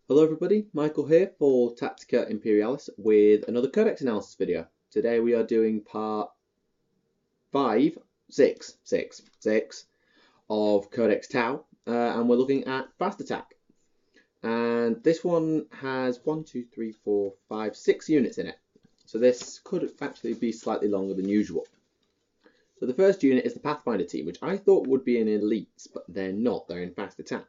Hello everybody, Michael here for Tactica Imperialis with another Codex analysis video. Today we are doing part 6 of Codex Tau, and we're looking at Fast Attack. And this one has 6 units in it. So this could actually be slightly longer than usual. So the first unit is the Pathfinder Team, which I thought would be an elite, but they're not, they're in Fast Attack.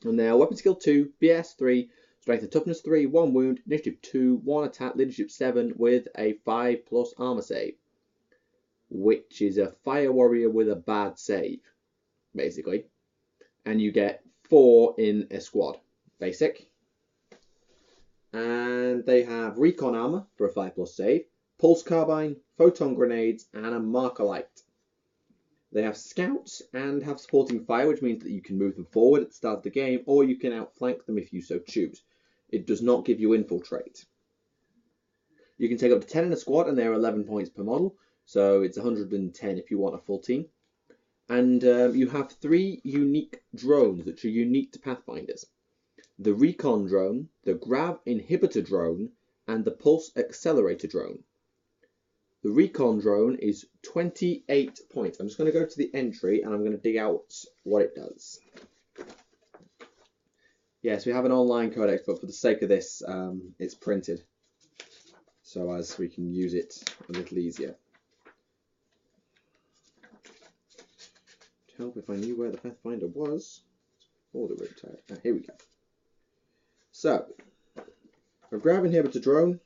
And they are Weapon Skill 2, BS 3, Strength and Toughness 3, 1 Wound, Initiative 2, 1 Attack, Leadership 7 with a 5+ Armor save, which is a Fire Warrior with a bad save, basically. And you get 4 in a squad, basic. And they have Recon Armor for a 5+ save, Pulse Carbine, Photon Grenades, and a Marker Light. They have Scouts and have Supporting Fire, which means that you can move them forward at the start of the game, or you can outflank them if you so choose. It does not give you Infiltrate. You can take up to 10 in a squad, and they're 11 points per model, so it's 110 if you want a full team. And you have 3 unique drones that are unique to Pathfinders. The Recon Drone, the Grav Inhibitor Drone, and the Pulse Accelerator Drone. The Recon Drone is 28 points. I'm just going to go to the entry and I'm going to dig out what it does. Yes, we have an online codex, but for the sake of this, it's printed, so as we can use it a little easier. To help if I knew where the Pathfinder was. Oh, the riptide. Ah, here we go. So, a Grav Inhibitor Drone.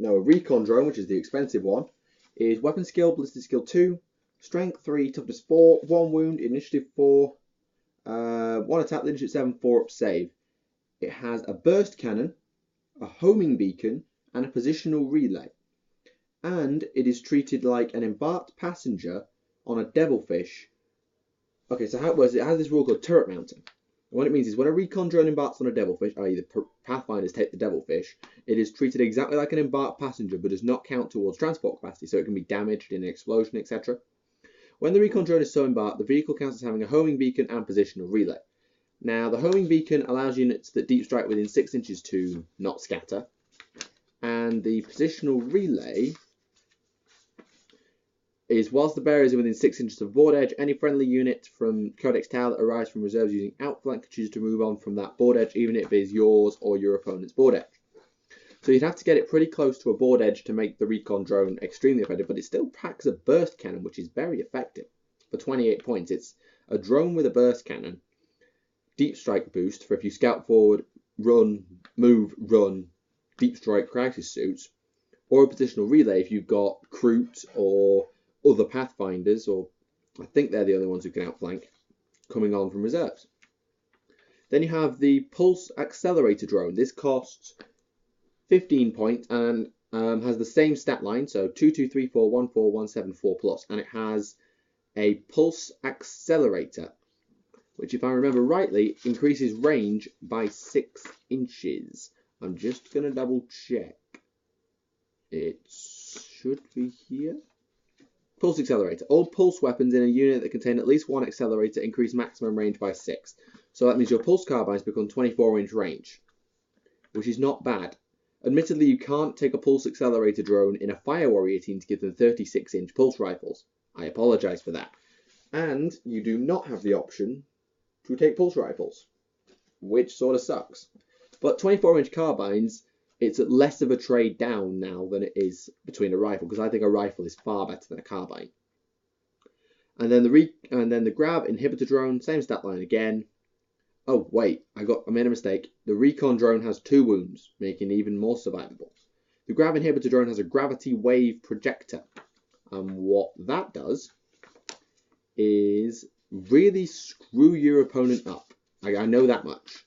A Recon Drone, which is the expensive one, is Weapon Skill, Ballistic Skill 2, Strength 3, Toughness 4, 1 Wound, Initiative 4, 1 Attack, Leadership 7, 4 Up Save. It has a Burst Cannon, a Homing Beacon, and a Positional Relay. And it is treated like an embarked passenger on a Devilfish. Okay, so how it works, it has this rule called Turret Mounting. And what it means is when a Recon Drone embarks on a Devilfish, i.e. the Pathfinders take the Devilfish, it is treated exactly like an embarked passenger, but does not count towards transport capacity, so it can be damaged in an explosion, etc. When the Recon Drone is so embarked, the vehicle counts as having a homing beacon and positional relay. Now, the homing beacon allows units that deep strike within 6 inches to not scatter, and the positional relay is whilst the bearers are within 6 inches of board edge, any friendly unit from Codex Tau that arrives from reserves using outflank chooses to move on from that board edge, even if it is yours or your opponent's board edge. So you'd have to get it pretty close to a board edge to make the Recon Drone extremely effective, but it still packs a burst cannon, which is very effective. For 28 points, it's a drone with a burst cannon, deep strike boost for if you scout forward, run, move, run, deep strike crisis suits, or a positional relay if you've got Kroot or other Pathfinders, or I think they're the only ones who can outflank, coming on from reserves. Then you have the Pulse Accelerator Drone. This costs 15 points and has the same stat line, so 2, 2, 3, 4, 1, 4, 1, 7, 4+, and it has a Pulse Accelerator, which, if I remember rightly, increases range by 6 inches. I'm just going to double check. It should be here. Pulse Accelerator. All pulse weapons in a unit that contain at least 1 accelerator increase maximum range by 6. So that means your pulse carbines become 24-inch range, which is not bad. Admittedly, you can't take a Pulse Accelerator drone in a Fire Warrior team to give them 36-inch pulse rifles. I apologise for that. And you do not have the option to take pulse rifles, which sort of sucks. But 24-inch carbines, it's less of a trade down now than it is between a rifle, because I think a rifle is far better than a carbine. And then the Grav Inhibitor Drone, same stat line again. Oh wait, I made a mistake. The Recon Drone has 2 wounds, making it even more survivable. The Grav Inhibitor Drone has a Gravity Wave Projector, and what that does is really screw your opponent up. I know that much.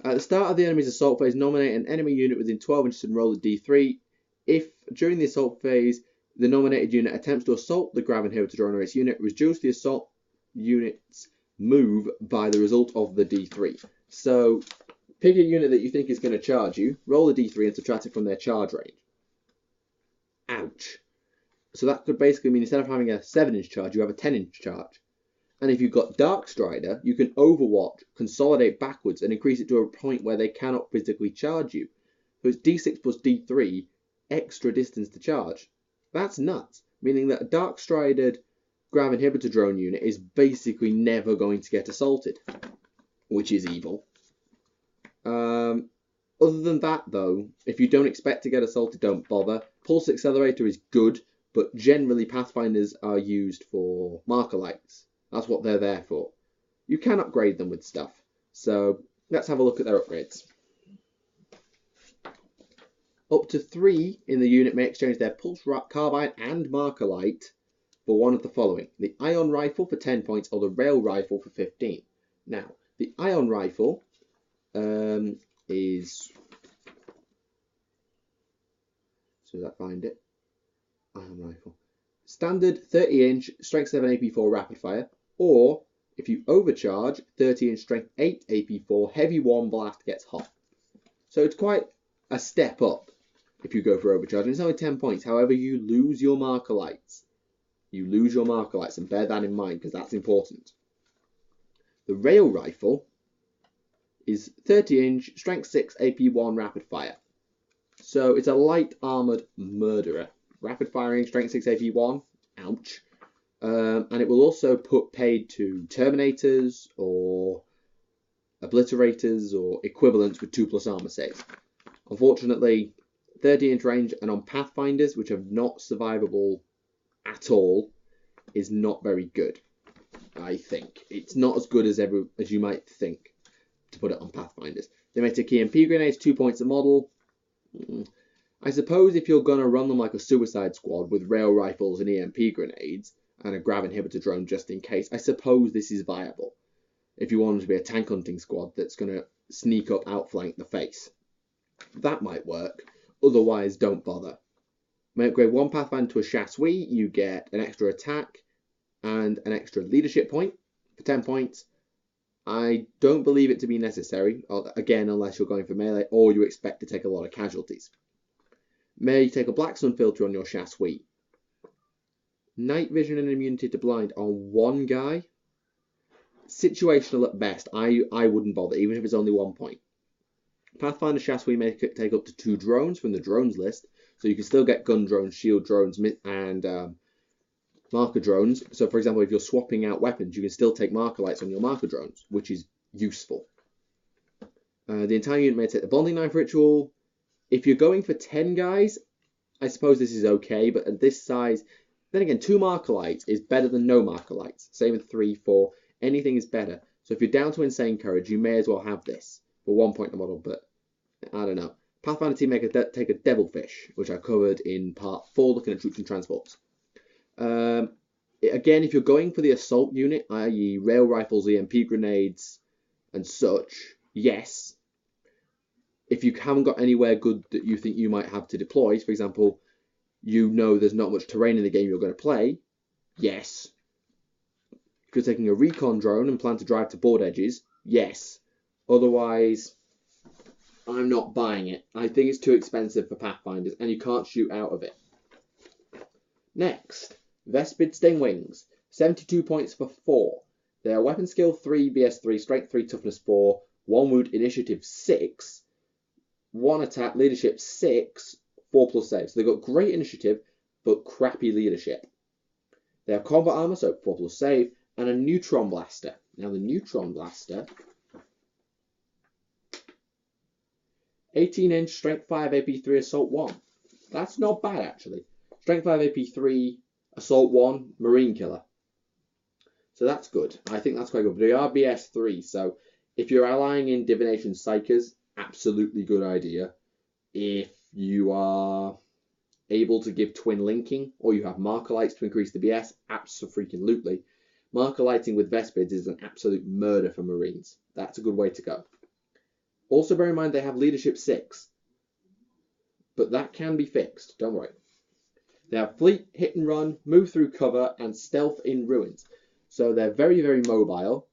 At the start of the enemy's assault phase, nominate an enemy unit within 12 inches and roll a d3. If, during the assault phase, the nominated unit attempts to assault the Grav Inhibitor Drone or its unit, reduce the assault unit's move by the result of the d3. So, pick a unit that you think is going to charge you, roll a d3 and subtract it from their charge range. Ouch. So that could basically mean instead of having a 7-inch charge, you have a 10-inch charge. And if you've got Dark Strider, you can Overwatch, consolidate backwards, and increase it to a point where they cannot physically charge you. So it's D6 plus D3, extra distance to charge. That's nuts, meaning that a Dark Stridered Grav Inhibitor Drone unit is basically never going to get assaulted, which is evil. Other than that, though, if you don't expect to get assaulted, don't bother. Pulse Accelerator is good, but generally Pathfinders are used for marker lights. That's what they're there for. You can upgrade them with stuff. So let's have a look at their upgrades. Up to 3 in the unit may exchange their Pulse Carbine and marker light for one of the following: the Ion Rifle for 10 points or the Rail Rifle for 15. Now, the Ion Rifle is... So that find it. Ion Rifle. Standard 30-inch, strength 7 AP4 rapid fire, or if you overcharge, 30-inch, strength 8 AP4 heavy 1 blast gets hot. So it's quite a step up if you go for overcharge. And it's only 10 points. However, you lose your marker lights. You lose your marker lights, and bear that in mind because that's important. The Rail Rifle is 30-inch, strength 6 AP1 rapid fire. So it's a light armoured murderer. Rapid firing, strength 6 AP1, ouch. And it will also put paid to Terminators or Obliterators or equivalents with 2+ armour saves. Unfortunately, 30-inch range and on Pathfinders, which are not survivable at all, is not very good, I think. It's not as good as you might think to put it on Pathfinders. They may take EMP grenades, 2 points a model. I suppose if you're going to run them like a suicide squad with rail rifles and EMP grenades and a Grav Inhibitor Drone just in case, I suppose this is viable. If you want to be a tank hunting squad that's going to sneak up, outflank the face, that might work. Otherwise, don't bother. May upgrade 1 Pathfinder to a Chassui, you get an extra attack and an extra leadership point for 10 points. I don't believe it to be necessary, again, unless you're going for melee or you expect to take a lot of casualties. May take a Black Sun filter on your Chassui. Night vision and immunity to blind on one guy. Situational at best. I wouldn't bother, even if it's only 1 point. Pathfinder Chassui may take up to 2 drones from the drones list, so you can still get gun drones, shield drones, and marker drones. So, for example, if you're swapping out weapons, you can still take marker lights on your marker drones, which is useful. The entire unit may take the bonding knife ritual. If you're going for 10 guys, I suppose this is okay, but at this size, then again, 2 marker lights is better than no marker lights. Same with 3, 4, anything is better. So if you're down to insane courage, you may as well have this for 1 point a model, but I don't know. Pathfinder Team take a Devilfish, which I covered in part 4, looking at troops and transports. Again, if you're going for the assault unit, i.e. rail rifles, EMP grenades, and such, yes. If you haven't got anywhere good that you think you might have to deploy, for example, you know there's not much terrain in the game you're going to play, yes. If you're taking a Recon Drone and plan to drive to board edges, yes. Otherwise, I'm not buying it. I think it's too expensive for Pathfinders, and you can't shoot out of it. Next, Vespid Stingwings, 72 points for 4. They are weapon skill 3, BS 3, strength 3, toughness 4, 1 wound, initiative 6, 1 attack, leadership 6, 4+ saves. So they've got great initiative, but crappy leadership. They have combat armor, so 4+ save, and a Neutron Blaster. Now the Neutron Blaster, 18-inch, strength 5, AP3, assault 1. That's not bad, actually. Strength 5, AP3, assault 1, marine killer. So that's good. I think that's quite good. But they are BS 3, so if you're allying in Divination Psychers, absolutely good idea. If you are able to give twin linking, or you have marker lights to increase the BS, absolutely. Marker lighting with Vespids is an absolute murder for Marines. That's a good way to go. Also bear in mind they have leadership 6, but that can be fixed, don't worry. They have fleet, hit and run, move through cover, and stealth in ruins. So they're very, very mobile,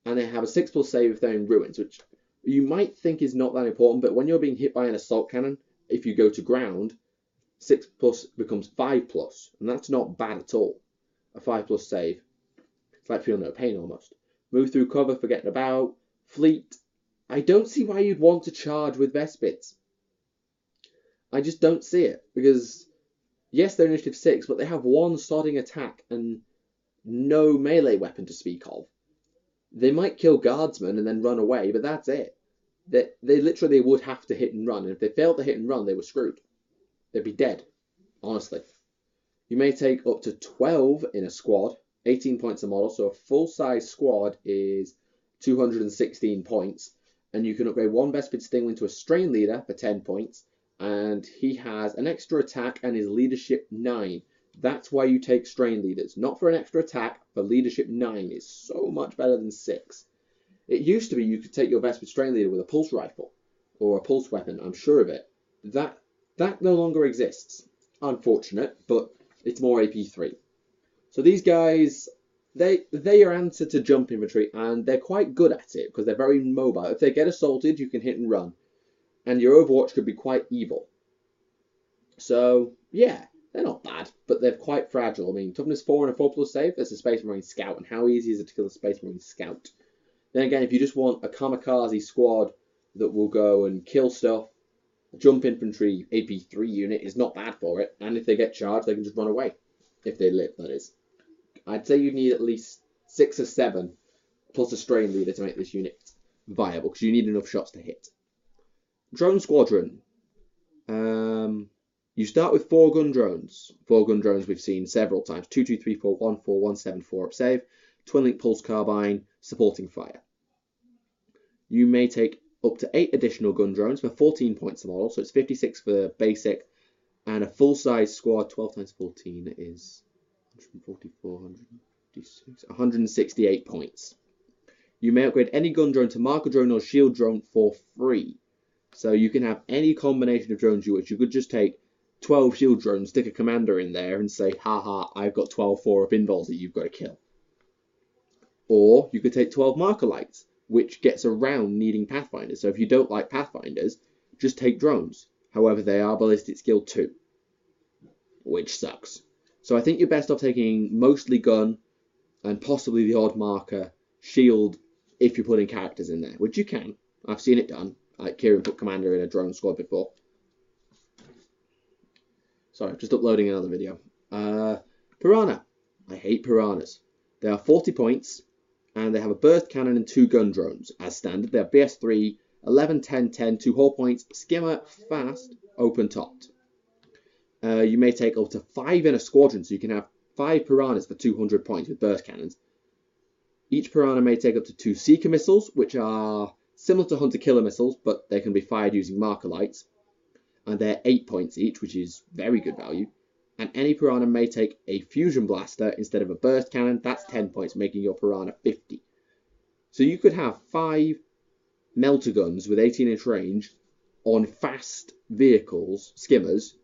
and they have a 6+ save if they're in ruins, which you might think is not that important, but when you're being hit by an assault cannon, if you go to ground, 6+ becomes 5+, and that's not bad at all, a 5+ save. It's like Feel No Pain almost. Move through cover, forgetting about. Fleet. I don't see why you'd want to charge with Vespids. I just don't see it. Because, yes, they're initiative 6, but they have one starting attack and no melee weapon to speak of. They might kill guardsmen and then run away, but that's it. They literally would have to hit and run. And if they failed to hit and run, they were screwed. They'd be dead. Honestly. You may take up to 12 in a squad. 18 points a model. So a full-size squad is 216 points. And you can upgrade one Vespid Stingling to a Strain Leader for 10 points. And he has an extra attack and his leadership 9. That's why you take Strain Leaders. Not for an extra attack, but leadership 9 is so much better than 6. It used to be you could take your Vespid Strain Leader with a pulse rifle. Or a pulse weapon, I'm sure of it. That no longer exists. Unfortunate, but it's more AP3. So these guys, they are answer to jump infantry, and they're quite good at it because they're very mobile. If they get assaulted, you can hit and run. And your Overwatch could be quite evil. So, yeah, they're not bad, but they're quite fragile. I mean, toughness 4 and a 4+ save, that's a Space Marine Scout, and how easy is it to kill a Space Marine Scout? Then again, if you just want a kamikaze squad that will go and kill stuff, a jump infantry AP3 unit is not bad for it, and if they get charged, they can just run away. If they live, that is. I'd say you need at least 6 or 7 plus a Strain Leader to make this unit viable, because you need enough shots to hit. Drone Squadron. You start with 4 gun drones. 4 gun drones we've seen several times. 2, 2, 3, 4, 1, 4, 1, 7, 4 up save. Twin link pulse carbine, supporting fire. You may take up to 8 additional gun drones for 14 points a model. So it's 56 for basic. And a full-size squad, 12 times 14 is 144, 156, 168 points. You may upgrade any gun drone to marker drone or shield drone for free. So you can have any combination of drones you wish. You could just take 12 shield drones, stick a commander in there and say, haha, I've got 12 4-up invols that you've got to kill. Or you could take 12 marker lights, which gets around needing Pathfinders. So if you don't like Pathfinders, just take drones. However, they are ballistic skill 2, which sucks. So I think you're best off taking mostly gun and possibly the odd marker shield if you're putting characters in there, which you can. I've seen it done. Like Kieran put commander in a drone squad before. Sorry, just uploading another video. Piranha. I hate piranhas. They are 40 points and they have a burst cannon and 2 gun drones. As standard, they have BS3, 11, 10, 10, 2 hull points, skimmer, fast, open topped. You may take up to 5 in a squadron, so you can have 5 piranhas for 200 points with burst cannons. Each piranha may take up to 2 seeker missiles, which are similar to hunter-killer missiles, but they can be fired using marker lights. And they're 8 points each, which is very good value. And any piranha may take a fusion blaster instead of a burst cannon. That's 10 points, making your piranha 50. So you could have 5 melter guns with 18-inch range on fast vehicles, skimmers,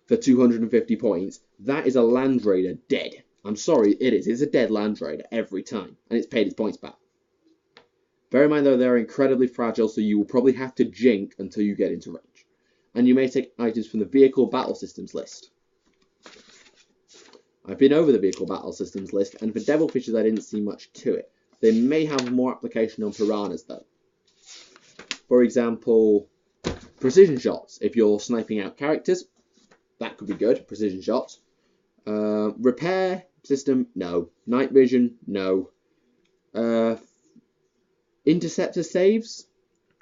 for 250 points. That is a Land Raider dead. I'm sorry, it is. It's a dead Land Raider every time. And it's paid its points back. Bear in mind, though, they're incredibly fragile, so you will probably have to jink until you get into range. And you may take items from the Vehicle Battle Systems list. I've been over the Vehicle Battle Systems list, and for Devilfishes, I didn't see much to it. They may have more application on piranhas, though. For example, precision shots. If you're sniping out characters, that could be good. Precision shots. Repair system, no. Night vision, no. Interceptor saves.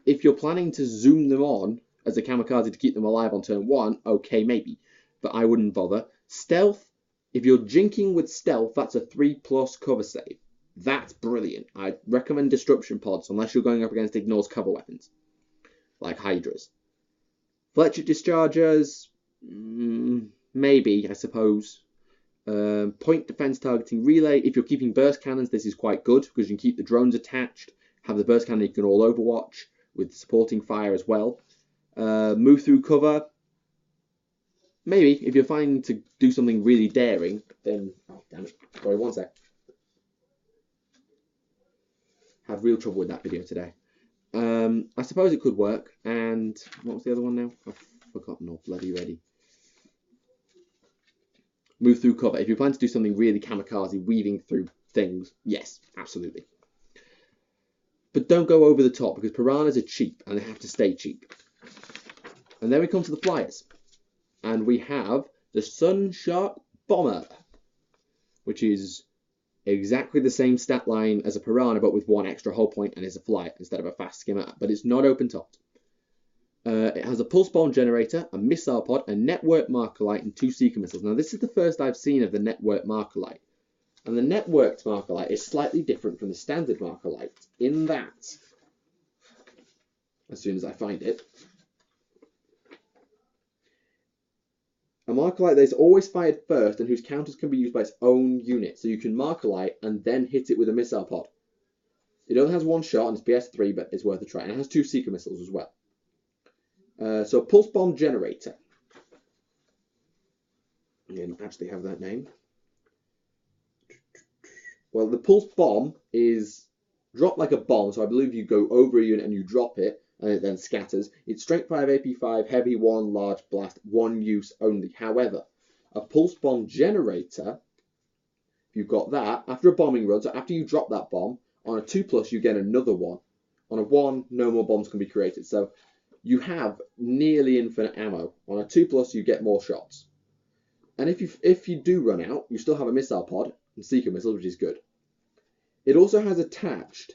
If you're planning to zoom them on as a kamikaze to keep them alive on turn 1, okay, maybe. But I wouldn't bother. Stealth. If you're jinking with stealth, that's a 3+ cover save. That's brilliant. I recommend disruption pods unless you're going up against ignores cover weapons, like Hydras. Fletcher dischargers, maybe, I suppose. Point defense targeting relay. If you're keeping burst cannons, this is quite good because you can keep the drones attached, have the burst cannon you can all Overwatch with supporting fire as well. Move through cover. Maybe, if you're finding to do something really daring, then... Oh, damn it. Sorry, one sec. Had real trouble with that video today. I suppose it could work. And what was the other one now? I've forgotten all bloody ready. Move through cover. If you plan to do something really kamikaze, weaving through things, yes, absolutely. But don't go over the top, because Piranhas are cheap, and they have to stay cheap. And then we come to the flyers. And we have the Sunshark Bomber, which is exactly the same stat line as a Piranha, but with one extra hull point, and is a flyer instead of a fast skimmer. But it's not open-topped. It has a pulse bomb generator, a missile pod, a network marker light, and 2 seeker missiles. Now, this is the first I've seen of the network marker light. And the networked marker light is slightly different from the standard marker light in that, as soon as I find it, a marker light that is always fired first and whose counters can be used by its own unit. So you can marker light and then hit it with a missile pod. It only has 1 shot and it's BS3, but it's worth a try. And it has 2 seeker missiles as well. So pulse bomb generator. I didn't actually have that name. Well, the pulse bomb is dropped like a bomb, so I believe you go over a unit and you drop it, and it then scatters. It's strength 5, AP 5, heavy 1, large blast, 1 use only. However, a pulse bomb generator, if you've got that, after a bombing run, so after you drop that bomb, on a 2+, you get another one. On a 1, no more bombs can be created. So you have nearly infinite ammo. On a 2+, you get more shots. And if you do run out, you still have a missile pod and seeker missiles, which is good. It also has attached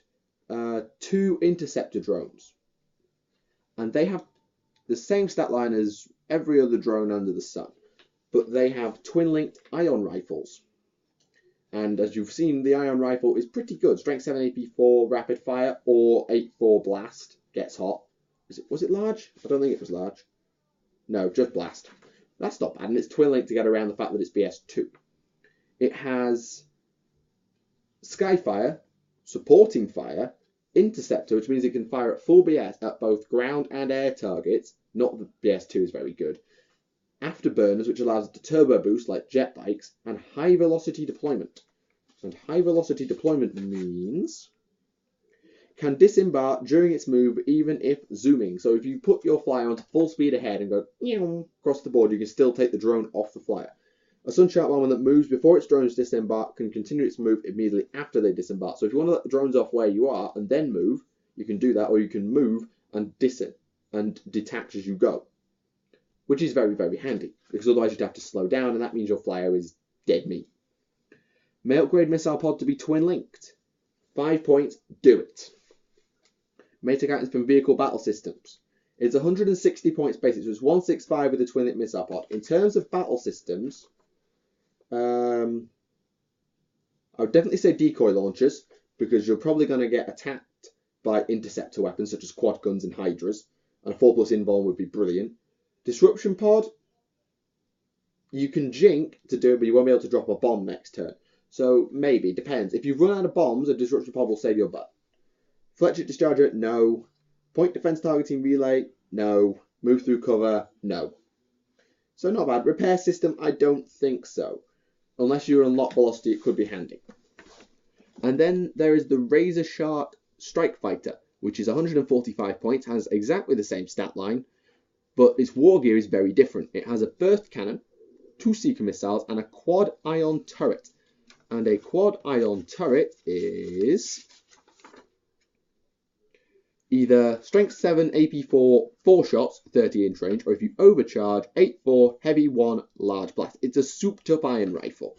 2 Interceptor Drones. And they have the same stat line as every other drone under the sun. But they have twin-linked ion rifles. And as you've seen, the ion rifle is pretty good. Strength 7 AP4 rapid fire or 8-4 blast. Gets hot. Was it large? I don't think it was large. No, just blast. That's not bad. And it's twin-linked to get around the fact that it's BS2. It has Skyfire, supporting fire, Interceptor, which means it can fire at full BS at both ground and air targets. Not that BS2 is very good. Afterburners, which allows it to turbo boost like jet bikes, and high velocity deployment. And high velocity deployment means can disembark during its move even if zooming. So if you put your flyer onto full speed ahead and go across the board, you can still take the drone off the flyer. A Sunshark bomber that moves before its drones disembark can continue its move immediately after they disembark. So if you want to let the drones off where you are and then move, you can do that, or you can move and detach as you go, which is very, very handy, because otherwise you'd have to slow down, and that means your flyer is dead meat. May upgrade missile pod to be twin-linked. 5 points, do it. May take items from vehicle battle systems. It's 160 points basic, so it's 165 with a twin-linked missile pod. In terms of battle systems, I would definitely say decoy launchers, because you're probably going to get attacked by interceptor weapons such as quad guns and hydras, and a 4+ invuln would be brilliant. Disruption pod, you can jink to do it, but you won't be able to drop a bomb next turn. So maybe, depends. If you run out of bombs, a disruption pod will save your butt. Fletcher discharger, no. Point defense targeting relay, no. Move through cover, no. So not bad. Repair system, I don't think so. Unless you're on lock velocity, it could be handy. And then there is the Razor Shark Strike Fighter, which is 145 points, has exactly the same stat line, but its war gear is very different. It has a burst cannon, 2 seeker missiles, and a quad ion turret. And a quad ion turret is either strength 7, AP4, 4 shots, 30-inch range, or if you overcharge, 8-4, heavy 1, large blast. It's a souped-up iron rifle,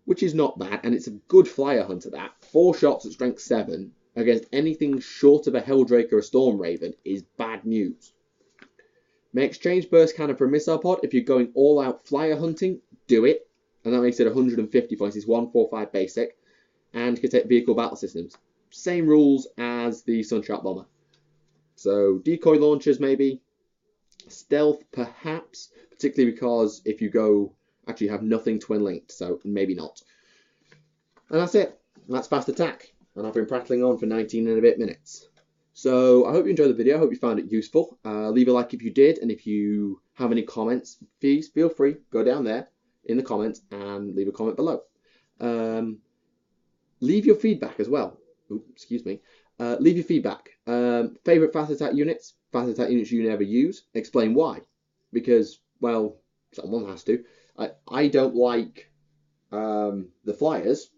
which is not bad, and it's a good flyer hunter, that. 4 shots at strength 7 against anything short of a Helldrake or a Storm Raven is bad news. May exchange burst cannon for a missile pod. If you're going all-out flyer hunting, do it. And that makes it 150 points. It's 145 basic. And you can take vehicle battle systems. Same rules as the Sunshark bomber. So decoy launchers maybe. Stealth perhaps. Particularly because if you go, actually you have nothing twin linked. So maybe not. And that's it. That's fast attack. And I've been prattling on for 19 and a bit minutes. So I hope you enjoyed the video. I hope you found it useful. Leave a like if you did. And if you have any comments, please feel free. Go down there in the comments and leave a comment below. Leave your feedback as well. Oops, excuse me. Leave your feedback. Favorite fast attack units you never use. Explain why. Because, well, someone has to. I don't like the flyers,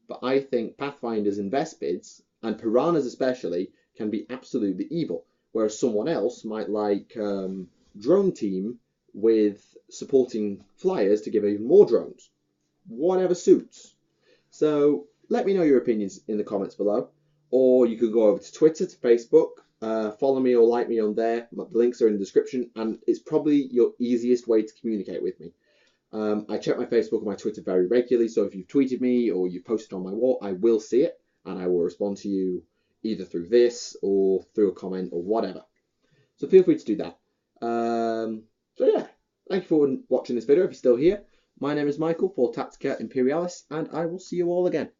but I think Pathfinders and Vespids, and Piranhas especially, can be absolutely evil, whereas someone else might like Drone Team with supporting flyers to give even more drones. Whatever suits. So let me know your opinions in the comments below, or you could go over to Twitter, to Facebook, follow me or like me on there. The links are in the description, and it's probably your easiest way to communicate with me. I check my Facebook and my Twitter very regularly, so if you've tweeted me or you've posted on my wall, I will see it, and I will respond to you either through this or through a comment or whatever. So feel free to do that. So yeah, thank you for watching this video if you're still here. My name is Michael for Tactica Imperialis, and I will see you all again.